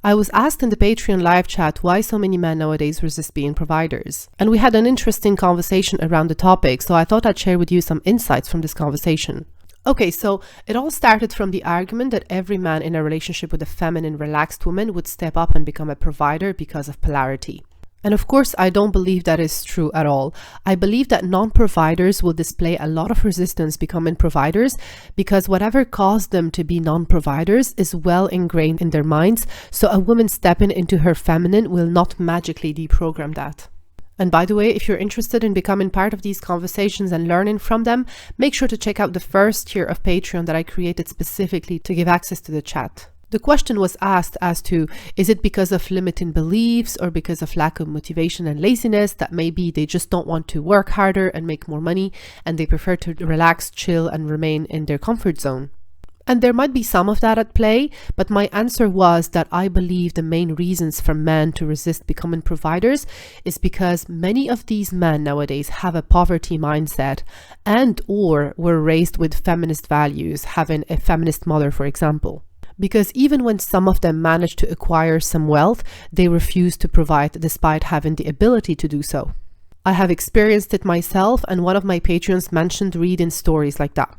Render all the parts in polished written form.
I was asked in the Patreon live chat why so many men nowadays resist being providers. And we had an interesting conversation around the topic, so I thought I'd share with you some insights from this conversation. Okay, so it all started from the argument that every man in a relationship with a feminine, relaxed woman would step up and become a provider because of polarity. And of course, I don't believe that is true at all. I believe that non-providers will display a lot of resistance becoming providers because whatever caused them to be non-providers is well ingrained in their minds, so a woman stepping into her feminine will not magically deprogram that. And by the way, if you're interested in becoming part of these conversations and learning from them, make sure to check out the first tier of Patreon that I created specifically to give access to the chat. The question was asked as to, is it because of limiting beliefs or because of lack of motivation and laziness that maybe they just don't want to work harder and make more money and they prefer to relax, chill, and remain in their comfort zone? And there might be some of that at play, but my answer was that I believe the main reasons for men to resist becoming providers is because many of these men nowadays have a poverty mindset and or were raised with feminist values, having a feminist mother, for example. Because even when some of them manage to acquire some wealth, they refuse to provide despite having the ability to do so. I have experienced it myself, and one of my patrons mentioned reading stories like that.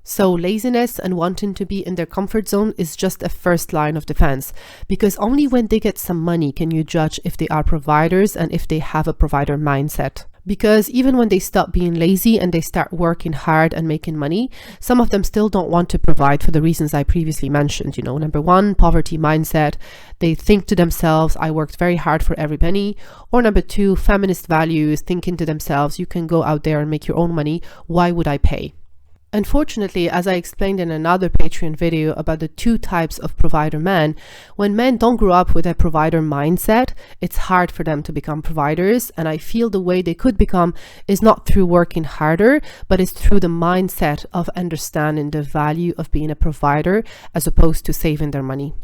So laziness and wanting to be in their comfort zone is just a first line of defense, because only when they get some money can you judge if they are providers and if they have a provider mindset. Because even when they stop being lazy and they start working hard and making money, some of them still don't want to provide for the reasons I previously mentioned. Number one, poverty mindset. They think to themselves, I worked very hard for every penny. Or number two, feminist values, thinking to themselves, you can go out there and make your own money. Why would I pay? Unfortunately, as I explained in another Patreon video about the two types of provider men, when men don't grow up with a provider mindset, it's hard for them to become providers, and I feel the way they could become is not through working harder, but it's through the mindset of understanding the value of being a provider as opposed to saving their money.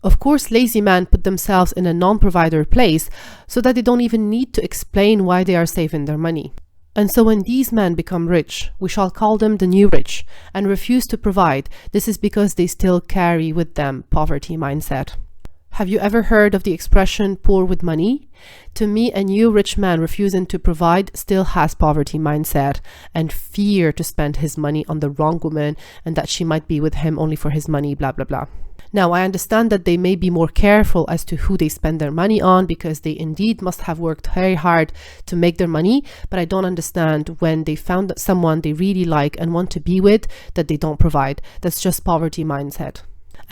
Of course, lazy men put themselves in a non-provider place so that they don't even need to explain why they are saving their money. And so when these men become rich, we shall call them the new rich, and refuse to provide, this is because they still carry with them poverty mindset. Have you ever heard of the expression poor with money? To me, a new rich man refusing to provide still has poverty mindset and fear to spend his money on the wrong woman and that she might be with him only for his money, blah, blah, blah. Now, I understand that they may be more careful as to who they spend their money on because they indeed must have worked very hard to make their money, but I don't understand when they found someone they really like and want to be with that they don't provide. That's just poverty mindset.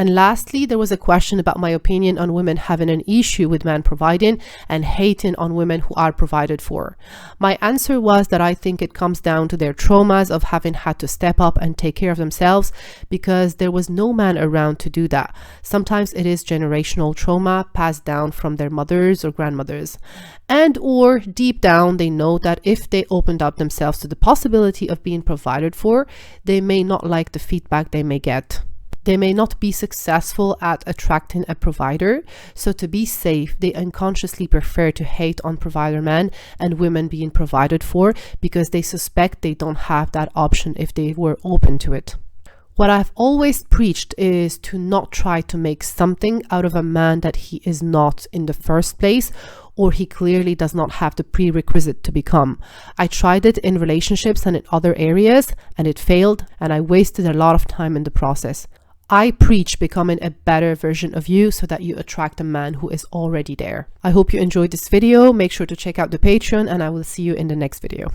And lastly, there was a question about my opinion on women having an issue with men providing and hating on women who are provided for. My answer was that I think it comes down to their traumas of having had to step up and take care of themselves because there was no man around to do that. Sometimes it is generational trauma passed down from their mothers or grandmothers. And or deep down, they know that if they opened up themselves to the possibility of being provided for, they may not like the feedback they may get. They may not be successful at attracting a provider, so to be safe, they unconsciously prefer to hate on provider men and women being provided for because they suspect they don't have that option if they were open to it. What I've always preached is to not try to make something out of a man that he is not in the first place, or he clearly does not have the prerequisite to become. I tried it in relationships and in other areas, and it failed, and I wasted a lot of time in the process. I preach becoming a better version of you so that you attract a man who is already there. I hope you enjoyed this video. Make sure to check out the Patreon, and I will see you in the next video.